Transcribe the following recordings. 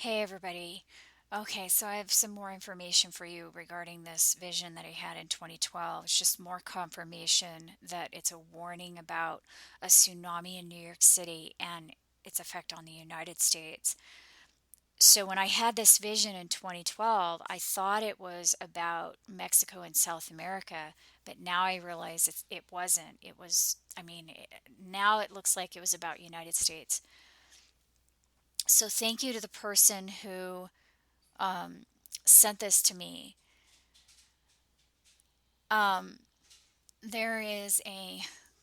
Hey everybody. Okay, so I have some more information for you regarding this vision that I had in 2012. It's just more confirmation that it's a warning about a tsunami in New York City and its effect on the United States. So when I had this vision in 2012, I thought it was about Mexico and South America, but now I realize it wasn't. It was, now it looks like it was about United States. So thank you to the person who sent this to me. Um, there is a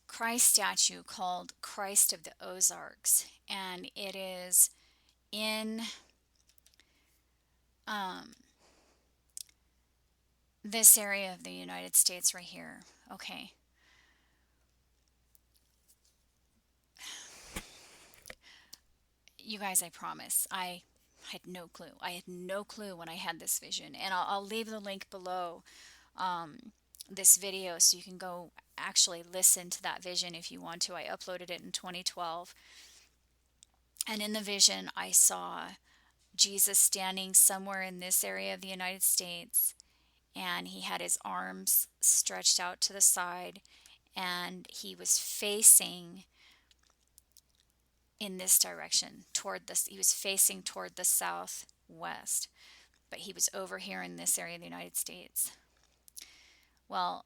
Christ statue called Christ of the Ozarks, and it is in um, this area of the United States right here. Okay. You guys, I promise, I had no clue. I had no clue when I had this vision, and I'll leave the link below this video so you can go actually listen to that vision if you want to. I uploaded it in 2012. And in the vision, I saw Jesus standing somewhere in this area of the United States, and he had his arms stretched out to the side, and he was facing in this direction toward this. He was facing toward the southwest, but he was over here in this area of the United States. Well,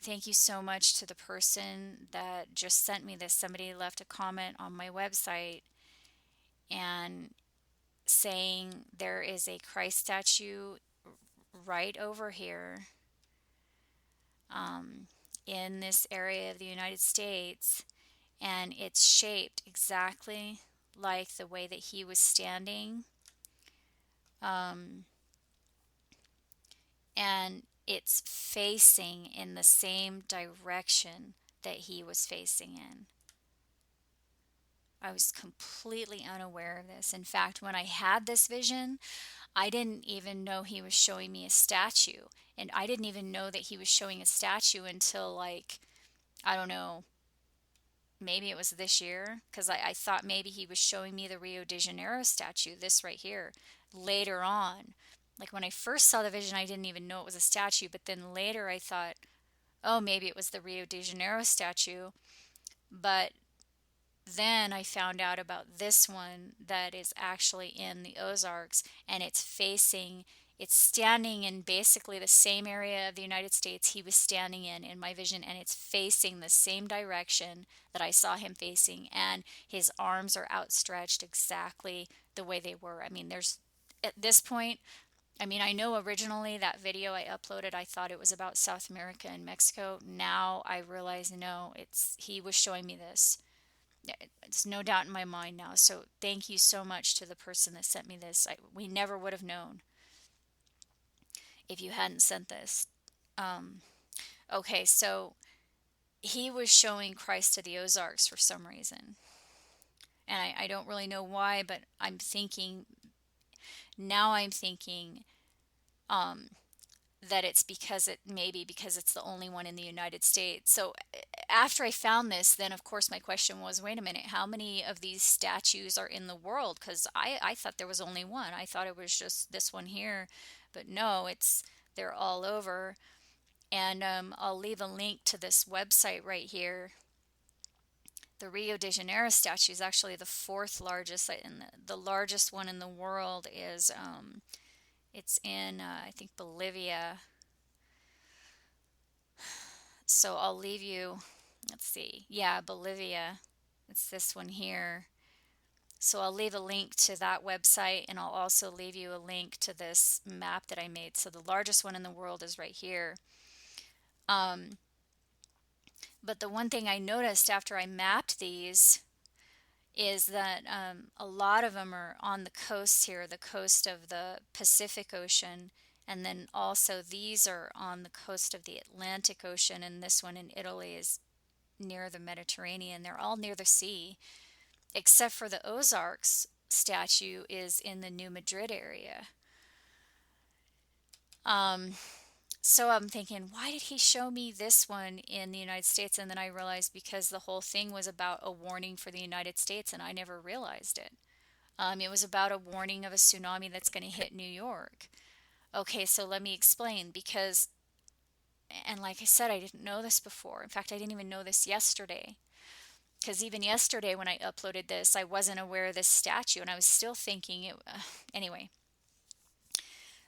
thank you so much to the person that just sent me this. Somebody left a comment on my website and saying there is a Christ statue right over here in this area of the United States, and it's shaped exactly like the way that he was standing, and it's facing in the same direction that he was facing in. I was completely unaware of this. In fact, when I had this vision, I didn't even know he was showing me a statue. And I didn't even know that he was showing a statue until, like, I don't know, maybe it was this year. Because I thought maybe he was showing me the Rio de Janeiro statue, this right here, later on. Like when I first saw the vision, I didn't even know it was a statue. But then later I thought, oh, maybe it was the Rio de Janeiro statue. But then I found out about this one that is actually in the Ozarks, and it's standing in basically the same area of the United States he was standing in my vision, and it's facing the same direction that I saw him facing, and his arms are outstretched exactly the way they were. I mean, there's at this point, I mean, I know originally that video I uploaded, I thought it was about South America and Mexico. Now I realize no, he was showing me this. It's no doubt in my mind now. So thank you so much to the person that sent me this. We never would have known if you hadn't sent this. Okay, so he was showing Christ to the Ozarks for some reason. And I don't really know why, but I'm thinking um, that it's because it's the only one in the United States. So after I found this, then of course my question was, wait a minute, how many of these statues are in the world? Because I thought there was only one. I thought it was just this one here, but no, they're all over. And I'll leave a link to this website right here. The Rio de Janeiro statue is actually the fourth largest, and the largest one in the world is it's in I think Bolivia. So I'll leave you, let's see, yeah, Bolivia. It's this one here. So I'll leave a link to that website, and I'll also leave you a link to this map that I made. So the largest one in the world is right here. But the one thing I noticed after I mapped these is that a lot of them are on the coast here, the coast of the Pacific Ocean, and then also these are on the coast of the Atlantic Ocean, and this one in Italy is near the Mediterranean. They're all near the sea, except for the Ozarks statue is in the New Madrid area. So I'm thinking, why did he show me this one in the United States? And then I realized because the whole thing was about a warning for the United States, and I never realized it. It was about a warning of a tsunami that's going to hit New York. Okay, so let me explain because, and like I said, I didn't know this before. In fact, I didn't even know this yesterday. Because even yesterday when I uploaded this, I wasn't aware of this statue and I was still thinking it. Anyway,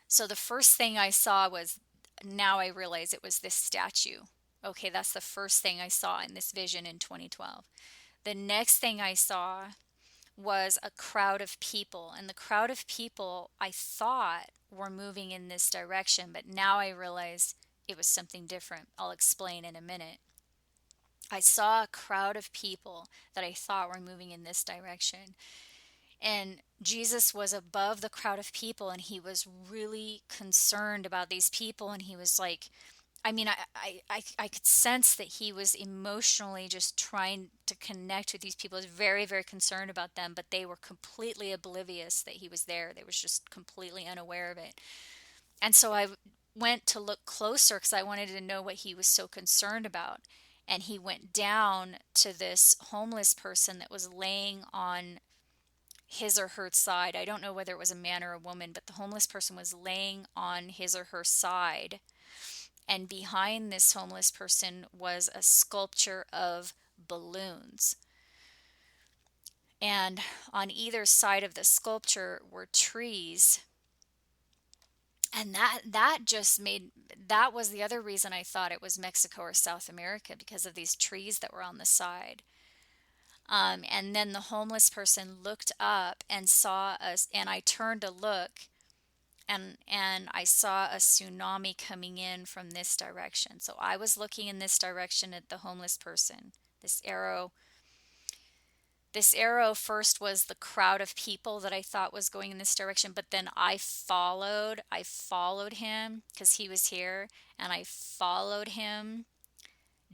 so the first thing I saw was, now I realize it was this statue. Okay, that's the first thing I saw in this vision in 2012. The next thing I saw was a crowd of people, and the crowd of people I thought were moving in this direction, but now I realize it was something different. I'll explain in a minute. I saw a crowd of people that I thought were moving in this direction. And Jesus was above the crowd of people and he was really concerned about these people. And he was like, I mean, I could sense that he was emotionally just trying to connect with these people. He was very, very concerned about them, but they were completely oblivious that he was there. They was just completely unaware of it. And so I went to look closer because I wanted to know what he was so concerned about. And he went down to this homeless person that was laying on his or her side. I don't know whether it was a man or a woman, but the homeless person was laying on his or her side. And behind this homeless person was a sculpture of balloons. And on either side of the sculpture were trees. And that was the other reason I thought it was Mexico or South America, because of these trees that were on the side. And then the homeless person looked up and saw us, and I turned to look, and I saw a tsunami coming in from this direction. So I was looking in this direction at the homeless person. This arrow first was the crowd of people that I thought was going in this direction, but then I followed him because he was here, and I followed him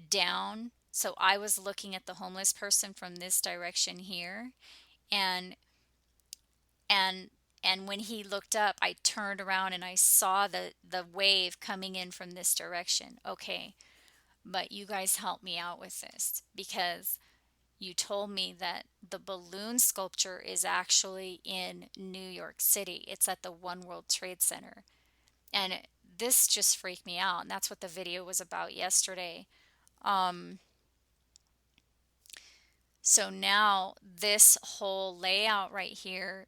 down. So I was looking at the homeless person from this direction here, and and and when he looked up, I turned around and I saw the wave coming in from this direction. Okay, but you guys help me out with this, because you told me that the balloon sculpture is actually in New York City. It's at the One World Trade Center. And this just freaked me out. And that's what the video was about yesterday. Um, so now this whole layout right here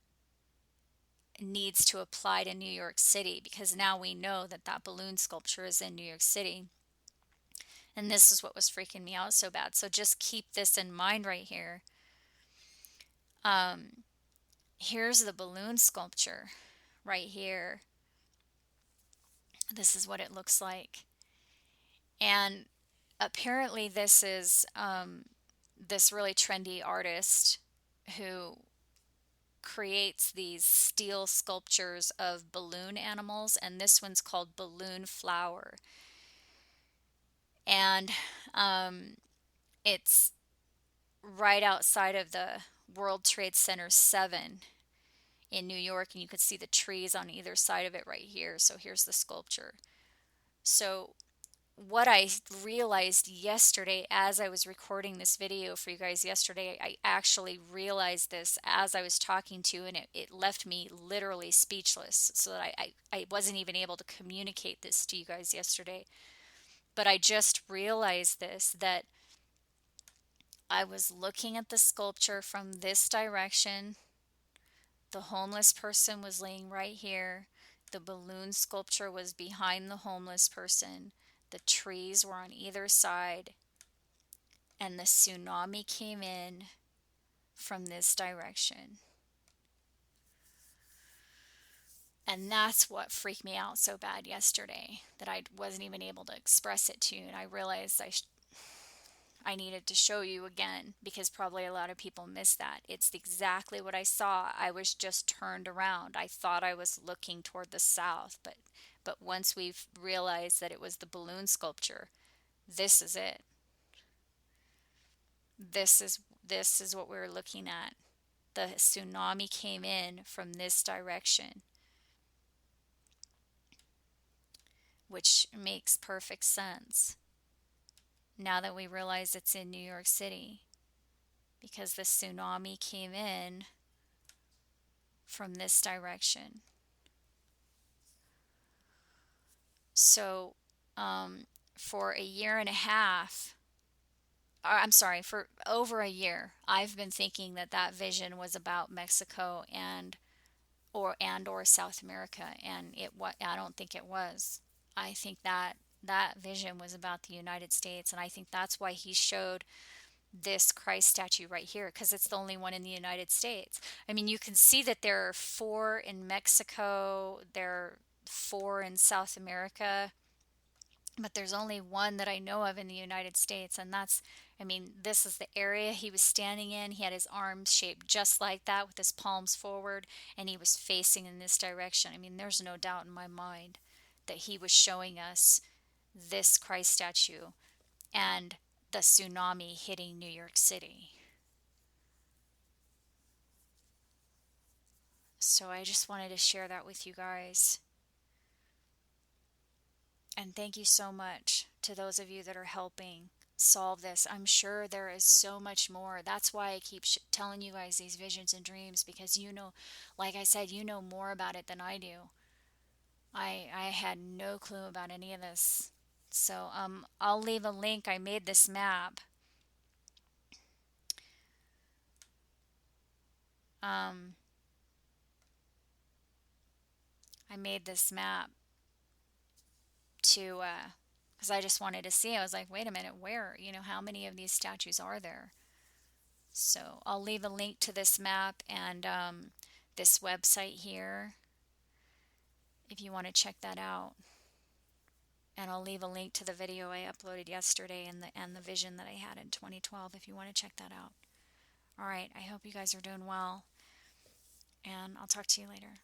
needs to apply to New York City, because now we know that that balloon sculpture is in New York City. And this is what was freaking me out so bad. So just keep this in mind right here. Um, Here's the balloon sculpture right here. This is what it looks like. And apparently this is this really trendy artist who creates these steel sculptures of balloon animals, and this one's called Balloon Flower. And it's right outside of the World Trade Center 7 in New York, and you could see the trees on either side of it right here. So here's the sculpture. So what I realized yesterday as I was recording this video for you guys yesterday, I actually realized this as I was talking to you, and it left me literally speechless, so that I wasn't even able to communicate this to you guys yesterday. But I just realized this, that I was looking at the sculpture from this direction. The homeless person was laying right here. The balloon sculpture was behind the homeless person. The trees were on either side. And the tsunami came in from this direction. And that's what freaked me out so bad yesterday, that I wasn't even able to express it to you. And I realized I needed to show you again, because probably a lot of people miss that. It's exactly what I saw. I was just turned around. I thought I was looking toward the south, but once we've realized that it was the balloon sculpture, this is it. This is what we were looking at. The tsunami came in from this direction, which makes perfect sense now that we realize it's in New York City, because the tsunami came in from this direction. So, for a year and a half, or I'm sorry, for over a year, I've been thinking that that vision was about Mexico and or South America, and I don't think it was. I think that that vision was about the United States, and I think that's why he showed this Christ statue right here, because it's the only one in the United States. I mean, you can see that there are four in Mexico, there are four in South America, but there's only one that I know of in the United States, and that's, I mean, this is the area he was standing in. He had his arms shaped just like that with his palms forward, and he was facing in this direction. I mean, there's no doubt in my mind that he was showing us this Christ statue and the tsunami hitting New York City. So I just wanted to share that with you guys. And thank you so much to those of you that are helping solve this. I'm sure there is so much more. That's why I keep telling you guys these visions and dreams, because you know, like I said, you know more about it than I do. I had no clue about any of this. So I'll leave a link. I made this map. Um, I made this map to because I just wanted to see. I was like, wait a minute, where? You know, how many of these statues are there? So I'll leave a link to this map and this website here if you want to check that out. And I'll leave a link to the video I uploaded yesterday and the vision that I had in 2012 if you want to check that out. All right, I hope you guys are doing well, and I'll talk to you later.